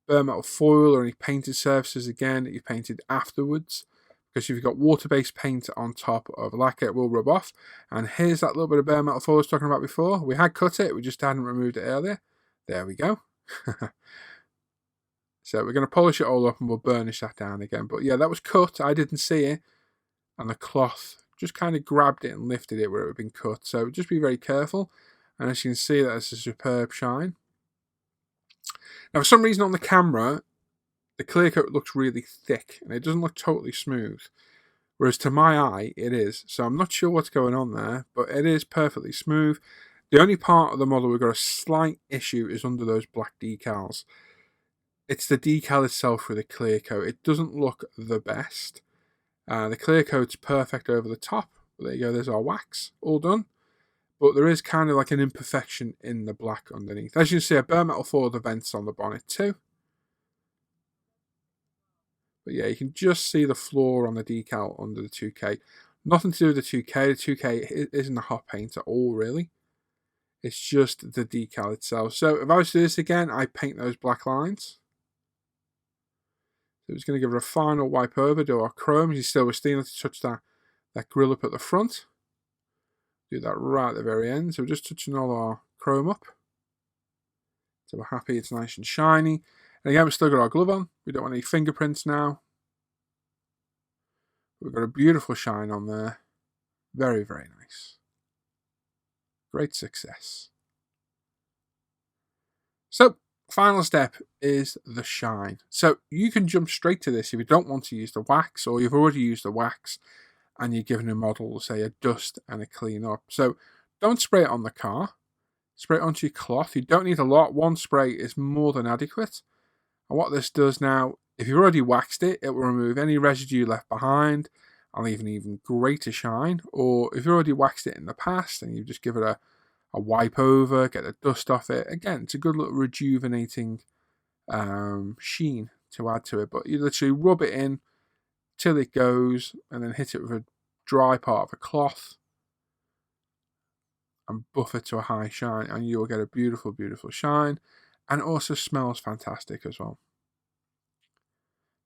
bare metal foil or any painted surfaces again that you've painted afterwards. Because if you've got water-based paint on top of lacquer, it will rub off. And here's that little bit of bare metal foil I was talking about before. We had cut it, we just hadn't removed it earlier. There we go. So we're going to polish it all up and we'll burnish that down again. But yeah, that was cut. I didn't see it. And the cloth just kind of grabbed it and lifted it where it had been cut. So just be very careful. And as you can see, that's a superb shine. Now, for some reason on the camera, the clear coat looks really thick and it doesn't look totally smooth. Whereas to my eye, it is. So I'm not sure what's going on there, but it is perfectly smooth. The only part of the model we've got a slight issue is under those black decals. It's the decal itself with the clear coat. It doesn't look the best. The clear coat's perfect over the top. There you go, there's our wax, all done. But there is kind of like an imperfection in the black underneath. As you can see, I bare metal for the vents on the bonnet too. But yeah, you can just see the flaw on the decal under the 2K. Nothing to do with the 2K. The 2K isn't a hot paint at all, really. It's just the decal itself. So if I was to do this again, I'd paint those black lines. So we're just going to give it a final wipe over, do our chrome. You still, we're still going to touch that grill up at the front. Do that right at the very end. So we're just touching all our chrome up. So we're happy it's nice and shiny. And again, we've still got our glove on. We don't want any fingerprints now. We've got a beautiful shine on there. Very, very nice. Great success. So, final step is the shine. So you can jump straight to this if you don't want to use the wax, or you've already used the wax and you're giving a model, say, a dust and a clean up. So don't spray it on the car. Spray it onto your cloth. You don't need a lot. One spray is more than adequate. And what this does now, if you've already waxed it, it will remove any residue left behind and leave an even greater shine. Or if you've already waxed it in the past and you just give it a wipe over, get the dust off it, again, it's a good little rejuvenating sheen to add to it. But you literally rub it in till it goes and then hit it with a dry part of a cloth and buff it to a high shine, and you'll get a beautiful, beautiful shine. And it also smells fantastic as well.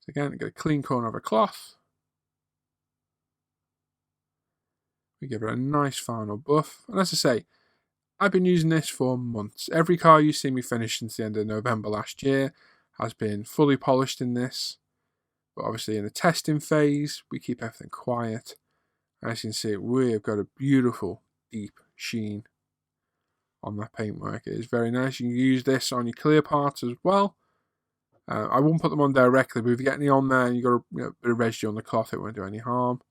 So again, get a clean corner of a cloth. We give it a nice final buff. And as I say, I've been using this for months. Every car you see me finish since the end of November last year has been fully polished in this. But obviously in the testing phase, we keep everything quiet. As you can see, we've got a beautiful, deep sheen on that paintwork. It is very nice. You can use this on your clear parts as well. I won't put them on directly, but if you get any on there and you've got a bit of residue on the cloth, it won't do any harm.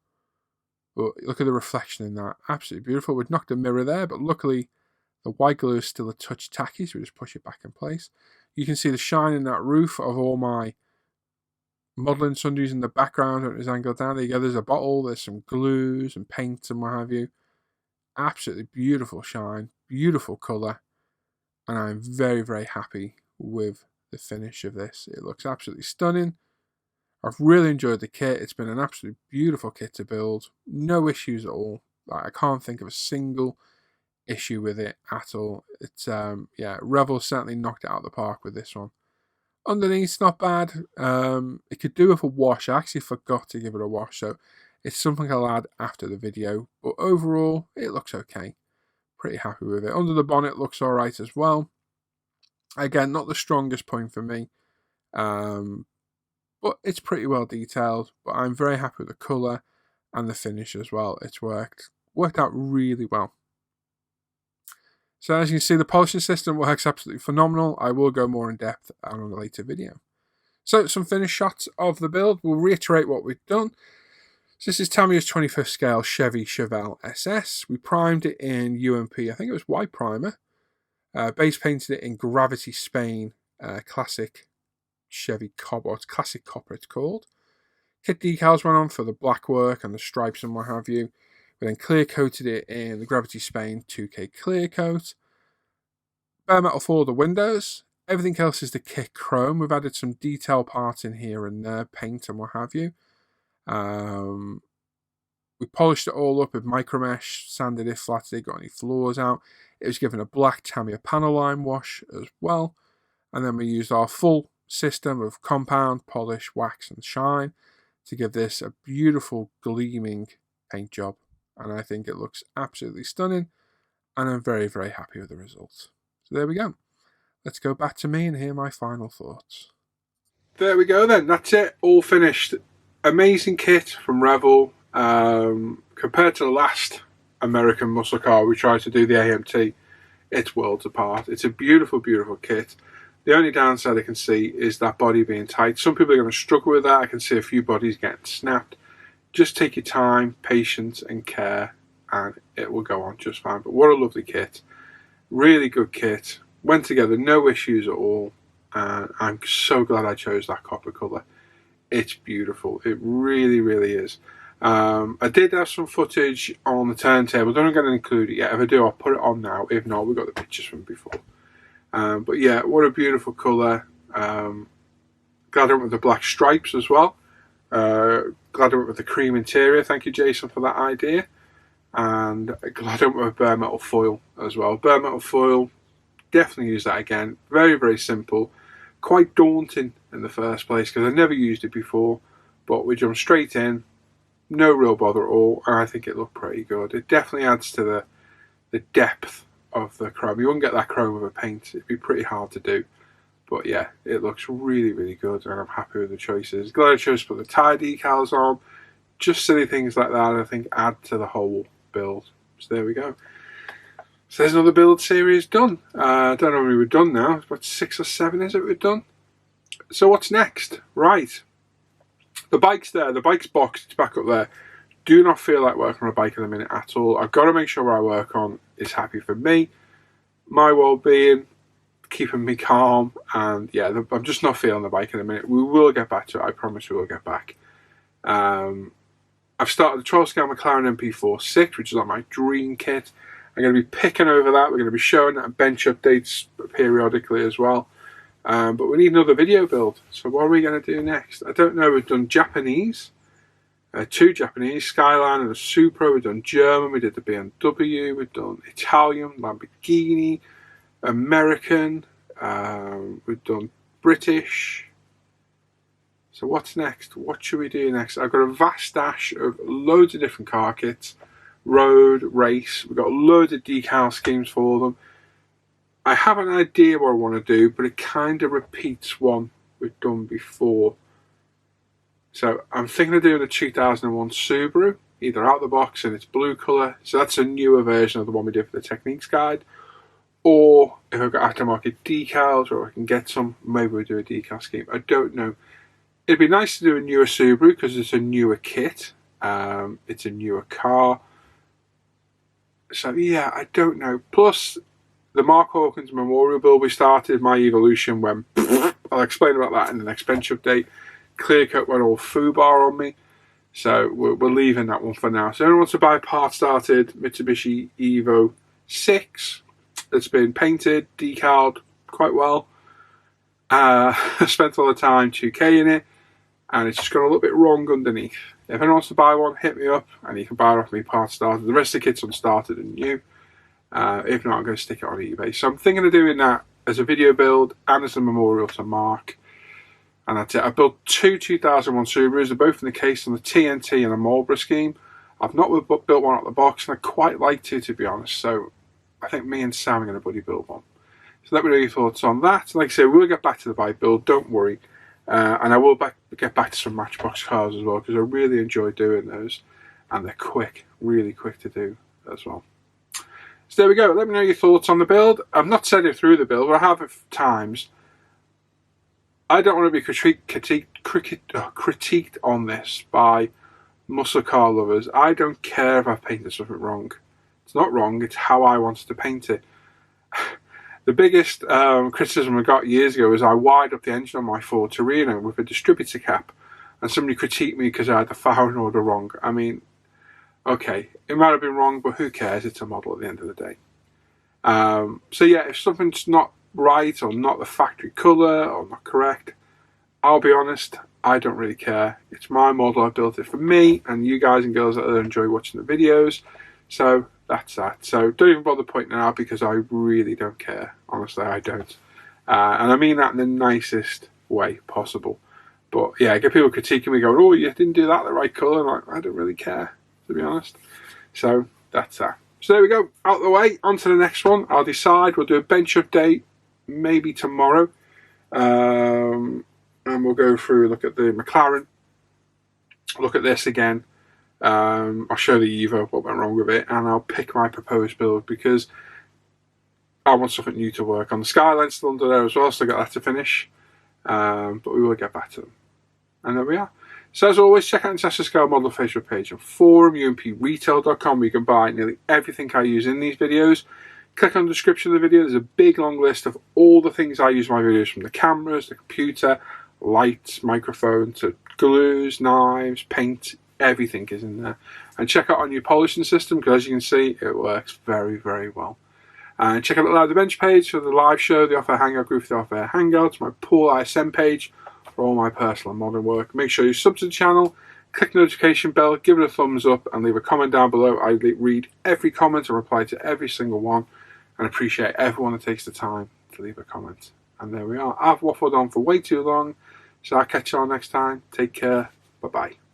But look at the reflection in that. Absolutely beautiful. We've knocked a mirror there, but luckily the white glue is still a touch tacky, so we just push it back in place. You can see the shine in that roof of all my modelling sundaes in the background. When it's angled down, there you go. There's a bottle, there's some glues and paints and what have you. Absolutely beautiful shine, beautiful colour, and I'm very, very happy with the finish of this. It looks absolutely stunning. I've really enjoyed the kit. It's been an absolutely beautiful kit to build. No issues at all. I can't think of a single issue with it at all. It's yeah, Revell certainly knocked it out of the park with this one. Underneath, not bad. It could do with a wash. I actually forgot to give it a wash, so it's something I'll add after the video. But overall, it looks okay. Pretty happy with it. Under the bonnet looks alright as well. Again, not the strongest point for me. But it's pretty well detailed. But I'm very happy with the colour and the finish as well. It's worked out really well. So as you can see, the polishing system works absolutely phenomenal. I will go more in depth on a later video. So some finished shots of the build. We'll reiterate what we've done. So this is Tamiya's 25th scale Chevy Chevelle SS. We primed it in UMP, I think it was white primer. Base painted it in Gravity Spain classic Chevy copper. It's classic copper it's called. Kit decals went on for the black work and the stripes and what have you. We then clear coated it in the Gravity Spain 2K clear coat. Bare metal for the windows. Everything else is the kit chrome. We've added some detail parts in here and there, paint and what have you. We polished it all up with micromesh, sanded it, flatted it, got any flaws out. It was given a black Tamiya panel line wash as well. And then we used our full system of compound, polish, wax and shine to give this a beautiful gleaming paint job. And I think it looks absolutely stunning. And I'm very, very happy with the results. So there we go. Let's go back to me and hear my final thoughts. There we go then. That's it. All finished. Amazing kit from Revell. compared to the last American muscle car we tried to do, the AMT, it's worlds apart. It's a beautiful, beautiful kit. The only downside I can see is that body being tight. Some people are going to struggle with that. I can see a few bodies getting snapped. Just take your time, patience and care, and it will go on just fine. But what a lovely kit. Really good kit. Went together, no issues at all. And I'm so glad I chose that copper colour. It's beautiful. It really, really is. I did have some footage on the turntable. Don't going to include it yet. If I do, I'll put it on now. If not, we've got the pictures from before. But yeah, what a beautiful colour. Glad I went with the black stripes as well. Glad I went with the cream interior. Thank you, Jason, for that idea. And glad I went with bare metal foil as well. Bare metal foil, definitely use that again. Very, very simple. Quite daunting in the first place because I never used it before. But we jumped straight in. No real bother at all. And I think it looked pretty good. It definitely adds to the depth of the chrome. You wouldn't get that chrome with a paint. It'd be pretty hard to do. But yeah, it looks really, really good, and I'm happy with the choices. Glad I chose to put the tyre decals on. Just silly things like that, I think, add to the whole build. So there we go. So there's another build series done. I don't know when we were done now. It's about 6 or 7, is it we've done? So what's next? Right. The bike's there. The bike's boxed. It's back up there. Do not feel like working on a bike in a minute at all. I've got to make sure what I work on is happy for me, my well-being, keeping me calm, and yeah, I'm just not feeling the bike in a minute. We will get back to it. I promise we will get back. I've started the 12-scale McLaren MP46, which is like my dream kit. I'm going to be picking over that. We're going to be showing that bench updates periodically as well. But we need another video build. So what are we going to do next? I don't know. We've done Japanese. 2 Japanese, Skyline and a Supra. We've done German. We did the BMW. We've done Italian, Lamborghini, American. We've done British. So what's next? What should we do next? I've got a vast stash of loads of different car kits. Road, race. We've got loads of decal schemes for them. I have an idea what I want to do, but it kind of repeats one we've done before. So I'm thinking of doing a 2001 Subaru, either out of the box in its blue colour. So that's a newer version of the one we did for the Techniques Guide. Or if I've got aftermarket decals, or I can get some, maybe we'll do a decal scheme. I don't know. It'd be nice to do a newer Subaru because it's a newer kit. It's a newer car. So yeah, I don't know. Plus, the Mark Hawkins Memorial build we started, my evolution went. I'll explain about that in the next bench update. Clear coat went all foobar on me. So we're leaving that one for now. So anyone wants to buy a part started Mitsubishi Evo 6. It's been painted, decaled quite well. I spent all the time 2K in it, and it's just got a little bit wrong underneath. If anyone wants to buy one, hit me up, and you can buy it off me part started. The rest of the kit's unstarted and new. If not, I'm going to stick it on eBay. So I'm thinking of doing that as a video build and as a memorial to Mark. And that's it. I built 2 2001 Subarus. They're both in the case on the TNT and the Marlboro scheme. I've not built one out of the box, and I'd quite like to be honest. So I think me and Sam are going to buddy build one. So let me know your thoughts on that. Like I say, we'll get back to the bike build, don't worry. And I will get back to some Matchbox cars as well, because I really enjoy doing those. And they're quick, really quick to do as well. So there we go. Let me know your thoughts on the build. I've not said it through the build, but I have at times. I don't want to be critiqued on this by muscle car lovers. I don't care if I've painted something wrong. It's not wrong, it's how I wanted to paint it. The biggest criticism I got years ago was I wired up the engine on my Ford Torino with a distributor cap, and somebody critiqued me because I had the firing order wrong. I mean, okay, it might have been wrong, but who cares? It's a model at the end of the day. So yeah, if something's not right or not the factory colour or not correct, I'll be honest, I don't really care. It's my model, I built it for me and you guys and girls that enjoy watching the videos. So that's that. So don't even bother pointing it out because I really don't care. Honestly, I don't. And I mean that in the nicest way possible. But yeah, I get people critiquing me going, oh, you didn't do that the right colour. Like, I don't really care, to be honest. So that's that. So there we go, out of the way, on to the next one. I'll decide, we'll do a bench update maybe tomorrow. And we'll go through, look at the McLaren, look at this again, I'll show the Evo what went wrong with it, and I'll pick my proposed build because I want something new to work on. The Skyline's still under there as well, still got that to finish, but we will get back to them. And there we are. So as always, check out the Tesla Scale Model Facebook page and forum, umpretail.com, where you can buy nearly everything I use in these videos. Click on the description of the video. There's a big long list of all the things I use in my videos, from the cameras, the computer, lights, microphone, to glues, knives, paint. Everything is in there. And check out our new polishing system, because as you can see, it works very, very well. And check out the Live the Bench page for the live show, the Off Air Hangout group for the Off Air Hangouts, my pool ISM page for all my personal and modern work. Make sure you sub to the channel, click the notification bell, give it a thumbs up, and leave a comment down below. I read every comment and reply to every single one, and appreciate everyone that takes the time to leave a comment. And there we are. I've waffled on for way too long, so I'll catch you all next time. Take care. Bye-bye.